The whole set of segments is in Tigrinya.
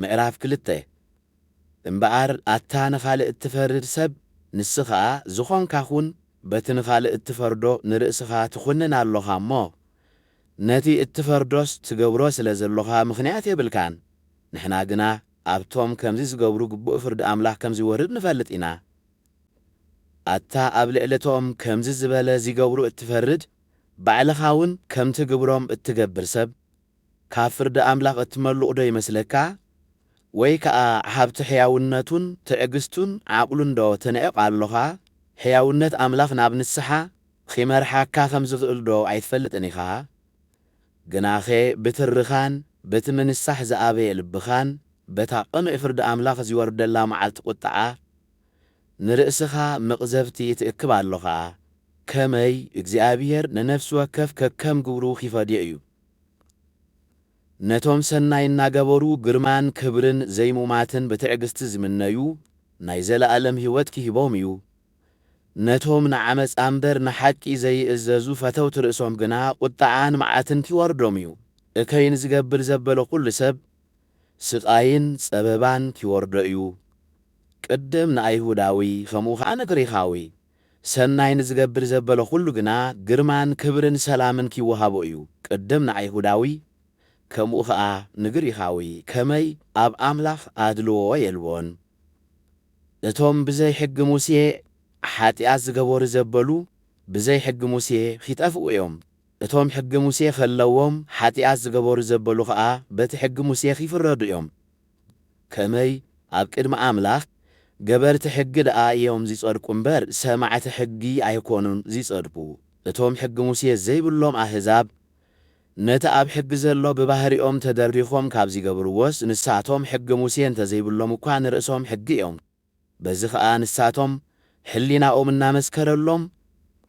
ምዕራፍ 2 እምበኣር ኣታ ንኻልእ እትፈርድ ሰብ ንስኻ ዝኾንካኹን በቲ ንኻልእ እትፈርዶ ንርእስኻ ትኹንን ኣለኻ እሞ ነቲ እትፈርዶስ ትገብሮ ስለ ዘለኻ ምኽንያት የብልካን። ንሕና ግና ኣብቶም ከምዚ ዝገብሩ ግቡእ ፍርዲ ኣምላኽ ከም ዝወርድ ንፈልጥ ኢና። ኣታ ኣብ ልዕለቶም ከምዚ ዝበለ ዝገብሩ እትፈርድ ባዕልኻ እውን ከምቲ ግብሮም እትገብር ሰብ ካብ ፍርዲ ኣምላኽ እትመልቕ ዶ ይመስለካ? ወይ ከኣ ሃብቲ ሕያውነቱን ትዕግስቱን ዓቕሉን ዶ ትንዕቕ ኣለኻ? ሕያውነት ኣምላኽ ናብ ንስሓ ኺመርሓካ ከም ዝኽእል ዶ ኣይትፈልጥን ኢኻ? ግናኸ ብትርኻን በቲ ምንሳሕ ዝኣበየ ልብኻን በታ ቅኑዕ ፍርዲ ኣምላኽ ዝወርደላ መዓልቲ ቁጥዓ ንርእስኻ መቕዘብቲ ትእክብ ኣለኻ። ከመይ እግዚኣብሔር ንነፍሲ ወከፍ ከከም ግብሩ ኺፈድዮ እዩ። ነቶም ሰናይ እናገበሩ ግርማን ክብርን ዘይሙማትን ብትዕግስቲ ዝምነዩ ናይ ዘለኣለም ሕይወት ክሂቦም እዩ። ነቶም ንዓመፃ እምበር ንሓቂ ዘይእዘዙ ፈተውቲ ርእሶም ግና ቁጣዓን መዓትን ኪወርዶም እዩ። እከይን ዝገብር ዘበለ ኩሉ ሰብ ስቓይን ጸበባን ኪወርዶ እዩ። ቅድም ንኣይሁዳዊ ከምኡ ኸዓ ንግሪኻዊ ሰናይ ንዝገብር ዘበለ ኩሉ ግና ግርማን ክብርን ሰላምን ኪወሃቦ እዩ። ቅድም ንኣይሁዳዊ ከምኡ ኸዓ ንግሪኻዊ ከመይ ኣብ ኣምላኽ ኣድልዎ የልቦን። እቶም ብዘይ ሕጊ ሙሴ ሓጢኣት ዝገበሩ ዘበሉ ብዘይ ሕጊ ሙሴ ኺጠፍኡ እዮም። እቶም ሕጊ ሙሴ ኸለዎም ሓጢኣት ዝገበሩ ዘበሉ ኸዓ በቲ ሕጊ ሙሴ ኺፍረዱ እዮም። ከመይ ኣብ ቅድሚ ኣምላኽ ገበርቲ ሕጊ ደኣ እዮም ዝጸድቁ እምበር ሰማዕቲ ሕጊ ኣይኮኑን ዝጸድቁ። እቶም ሕጊ ሙሴ ዘይብሎም ኣሕዛብ ነቲ ኣብ ሕጊ ዘሎ ብባህሪኦም ተደሪኾም ካብ ዝገብርዎስ ንሳቶም ሕጊ ሙሴ እንተዘይብሎም እኳ ንርእሶም ሕጊ እዮም። በዚ ኸዓ ንሳቶም ሕሊናኦም እናመስከረሎም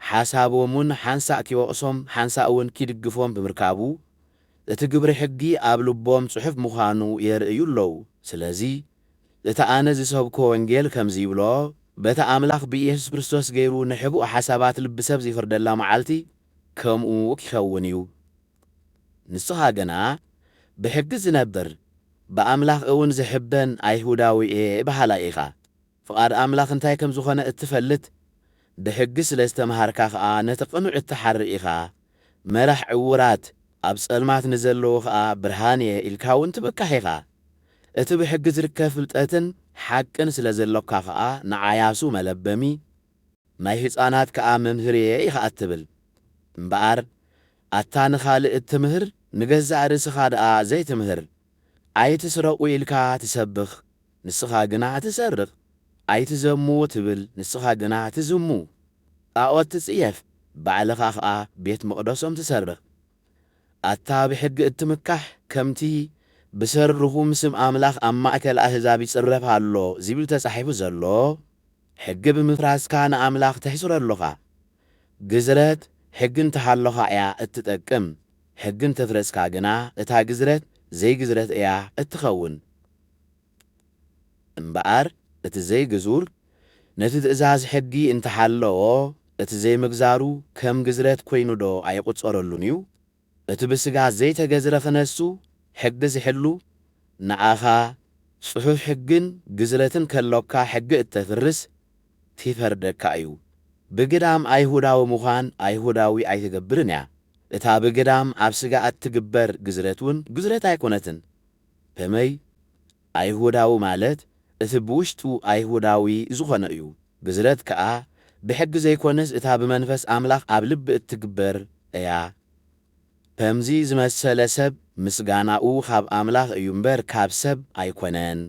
ሓሳቦምን ሓንሳእ ኪወቕሶም ሓንሳእ እውን ኪድግፎም ብምርካቡ እቲ ግብሪ ሕጊ ኣብ ልቦም ጽሑፍ ምዃኑ የርእዩ ኣለዉ። ስለዚ እቲ ኣነ ዝሰብኮ ወንጌል ከምዚ ይብሎ በቲ ኣምላኽ ብኢየሱስ ክርስቶስ ገይሩ ንሕቡእ ሓሳባት ልቢ ሰብ ዘይፍርደላ መዓልቲ ከምኡ ኪኸውን እዩ። ንስኻ ግና ብሕጊ ዝነብር ብኣምላኽ እውን ዝሕበን ኣይሁዳዊ እየ በሃላ ኢኻ። ፍቓድ ኣምላኽ እንታይ ከም ዝኾነ እትፈልጥ ብሕጊ ስለ ዝተምሃርካ ኸዓ ነቲ ቅኑዕ እትሓርእ ኢኻ። መራሕ ዕውራት ኣብ ጸልማት ንዘለዉ ኸዓ ብርሃን እየ ኢልካ እውን ትብካሕ ኢኻ። እቲ ብሕጊ ዝርከብ ፍልጠትን ሓቅን ስለ ዘለካ ኸዓ ንዓያሱ መለበሚ ናይ ሕፃናት ከኣ መምህር እየ ኢኻ እትብል። እምበኣር ኣታ ንኻልእ እትምህር ንገዛእ ርእስኻ ደኣ ዘይትምህር። ኣይትስረቁ ኢልካ ትሰብኽ ንስኻ ግና ትሰርቕ። ኣይትዘሙ ትብል ንስኻ ግና ትዝሙ። ጣዖት ትጽየፍ ባዕልኻ ኸዓ ቤት መቕደሶም ትሰርቕ። ኣታ ብሕጊ እትምካሕ ከምቲ ብሰርርኹም ስም ኣምላኽ ኣብ ማእከል ኣሕዛብ ይጽረፍ ኣሎ ዝብል ተጻሒፉ ዘሎ ሕጊ ብምፍራስካ ንኣምላኽ ተሕስሮ ኣለኻ። ግዝረት ሕጊ እንተሃለኻ እያ እትጠቅም። ሕጊ እንተፍረስካ ግና እታ ግዝረት ዘይግዝረት እያ እትኸውን። እምበኣር እቲ ዘይግዙር ነቲ ትእዛዝ ሕጊ እንተሓለዎ እቲ ዘይምግዛሩ ከም ግዝረት ኮይኑ ዶ ኣይቝጸረሉን እዩ? እቲ ብስጋ ዘይተገዝረ ኽነሱ ሕጊ ዝሕሉ ንዓኻ ጽሑፍ ሕግን ግዝረትን ከለካ ሕጊ እተፍርስ ትፈርደካ እዩ። ብግዳም ኣይሁዳዊ ምዃን ኣይሁዳዊ ኣይትገብርን እያ። እታ ብግዳም ኣብ ስጋ እትግበር ግዝረት እውን ግዝረት ኣይኮነትን። ከመይ ኣይሁዳዊ ማለት እቲ ብውሽጡ ኣይሁዳዊ ዝኾነ እዩ። ግዝረት ከኣ ብሕጊ ዘይኮነስ እታ ብመንፈስ ኣምላኽ ኣብ ልቢ እትግበር እያ። ከምዚ ዝመሰለ ሰብ ምስጋናኡ ካብ ኣምላኽ እዩ እምበር ካብ ሰብ ኣይኮነን።